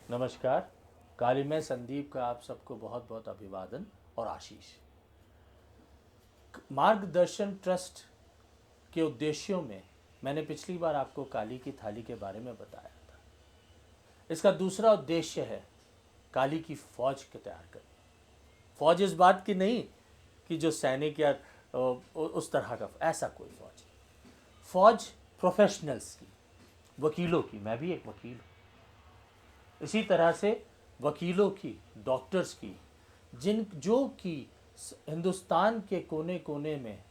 नमस्कार। कालीमय संदीप का आप सबको बहुत बहुत अभिवादन और आशीष। मार्गदर्शन ट्रस्ट के उद्देश्यों में मैंने पिछली बार आपको काली की थाली के बारे में बताया था। इसका दूसरा उद्देश्य है काली की फौज के तैयार करना। फौज इस बात की नहीं कि जो सैनिक या उस तरह का, ऐसा कोई फौज। फौज प्रोफेशनल्स की, वकीलों की। मैं भी एक वकील हूँ। इसी तरह से वकीलों की, डॉक्टर्स की, जो कि हिंदुस्तान के कोने कोने में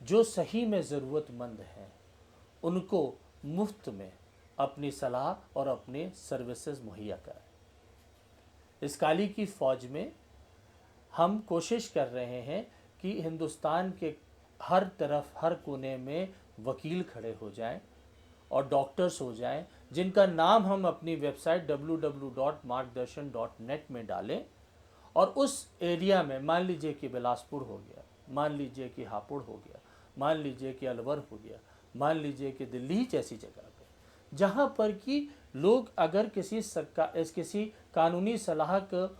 जो सही में ज़रूरतमंद हैं, उनको मुफ्त में अपनी सलाह और अपने सर्विसेज मुहैया कराएं। इस काली की फ़ौज में हम कोशिश कर रहे हैं कि हिंदुस्तान के हर तरफ, हर कोने में वकील खड़े हो जाएं और डॉक्टर्स हो जाएं, जिनका नाम हम अपनी वेबसाइट www.margdarshan.net में डालें। और उस एरिया में, मान लीजिए कि बिलासपुर हो गया, मान लीजिए कि हापुड़ हो गया, मान लीजिए कि अलवर हो गया, मान लीजिए कि दिल्ली जैसी जगह पे, जहाँ पर कि लोग अगर किसी कानूनी सलाह को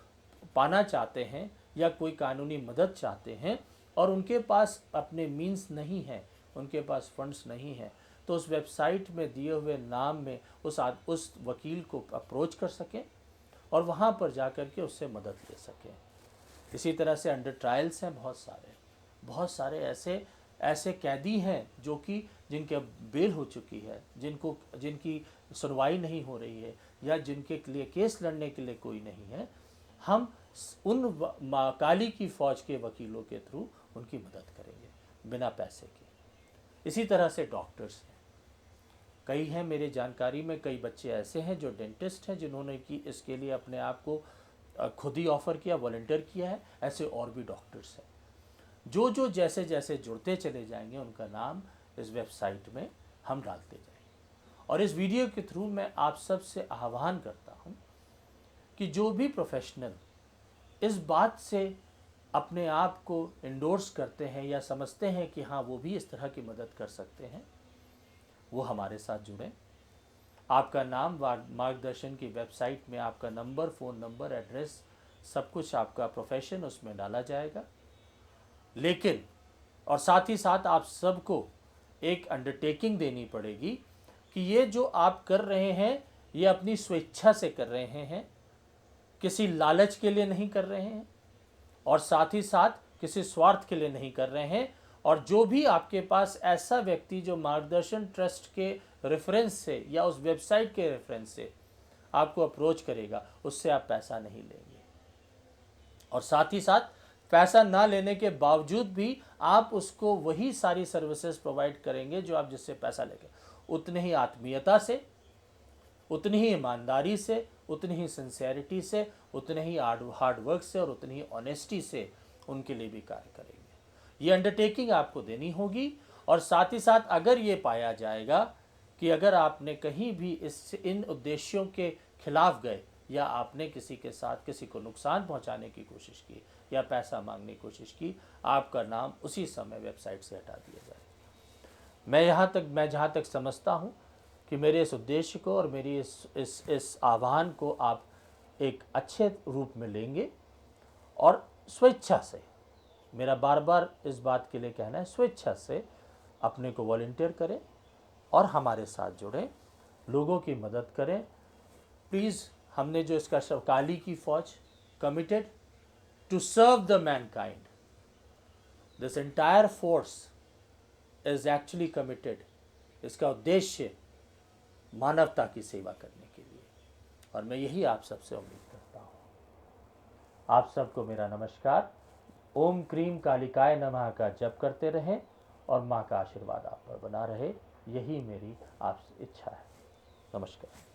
पाना चाहते हैं या कोई कानूनी मदद चाहते हैं और उनके पास अपने मीन्स नहीं हैं, उनके पास फंड्स नहीं हैं, तो उस वेबसाइट में दिए हुए नाम में उस वकील को अप्रोच कर सकें और वहाँ पर जाकर के उससे मदद ले सकें। इसी तरह से अंडर ट्रायल्स हैं बहुत सारे ऐसे कैदी हैं जो कि जिनके बेल हो चुकी है, जिनकी सुनवाई नहीं हो रही है या जिनके लिए केस लड़ने के लिए कोई नहीं है। हम उन काली की फ़ौज के वकीलों के थ्रू उनकी मदद करेंगे बिना पैसे के। इसी तरह से डॉक्टर्स हैं, कई हैं मेरे जानकारी में। कई बच्चे ऐसे हैं जो डेंटिस्ट हैं, जिन्होंने कि इसके लिए अपने आप को खुद ही ऑफ़र किया, वॉलंटियर किया है। ऐसे और भी डॉक्टर्स हैं जो जैसे जैसे जुड़ते चले जाएंगे, उनका नाम इस वेबसाइट में हम डालते जाएंगे। और इस वीडियो के थ्रू मैं आप सब से आह्वान करता हूं कि जो भी प्रोफेशनल इस बात से अपने आप को इंडोर्स करते हैं या समझते हैं कि हाँ वो भी इस तरह की मदद कर सकते हैं, वो हमारे साथ जुड़ें। आपका नाम मार्गदर्शन की वेबसाइट में आपका नंबर, फ़ोन नंबर, एड्रेस, सब कुछ, आपका प्रोफेशन उसमें डाला जाएगा। लेकिन और साथ ही साथ आप सबको एक अंडरटेकिंग देनी पड़ेगी कि ये जो आप कर रहे हैं, ये अपनी स्वेच्छा से कर रहे हैं, किसी लालच के लिए नहीं कर रहे हैं और साथ ही साथ किसी स्वार्थ के लिए नहीं कर रहे हैं। और जो भी आपके पास ऐसा व्यक्ति जो मार्गदर्शन ट्रस्ट के रेफरेंस से या उस वेबसाइट के रेफरेंस से आपको अप्रोच करेगा, उससे आप पैसा नहीं लेंगे। और साथ ही साथ पैसा ना लेने के बावजूद भी आप उसको वही सारी सर्विसेज प्रोवाइड करेंगे जो आप जिससे पैसा लेंगे, उतनी ही आत्मीयता से, उतनी ही ईमानदारी से, उतनी ही सिंसेरिटी से, उतने ही हार्ड वर्क से और उतनी ही ऑनेस्टी से उनके लिए भी कार्य करेंगे। ये अंडरटेकिंग आपको देनी होगी। और साथ ही साथ अगर ये पाया जाएगा कि अगर आपने कहीं भी इन उद्देश्यों के खिलाफ गए या आपने किसी के साथ किसी को नुकसान पहुंचाने की कोशिश की या पैसा मांगने की कोशिश की, आपका नाम उसी समय वेबसाइट से हटा दिया जाए। मैं जहाँ तक समझता हूँ कि मेरे इस उद्देश्य को और मेरी इस आह्वान को आप एक अच्छे रूप में लेंगे और स्वेच्छा से, मेरा बार बार इस बात के लिए कहना है, स्वेच्छा से अपने को वॉलंटियर करें और हमारे साथ जुड़ें, लोगों की मदद करें। प्लीज़, हमने जो इसका शब्द काली की फौज, committed to serve the mankind, this entire force is actually committed. इसका उद्देश्य मानवता की सेवा करने के लिए, और मैं यही आप सबसे उम्मीद करता हूँ। आप सबको मेरा नमस्कार। ओम क्रीम कालिकाय नमः का जप करते रहें और माँ का आशीर्वाद आप पर बना रहे, यही मेरी आपसे इच्छा है। नमस्कार।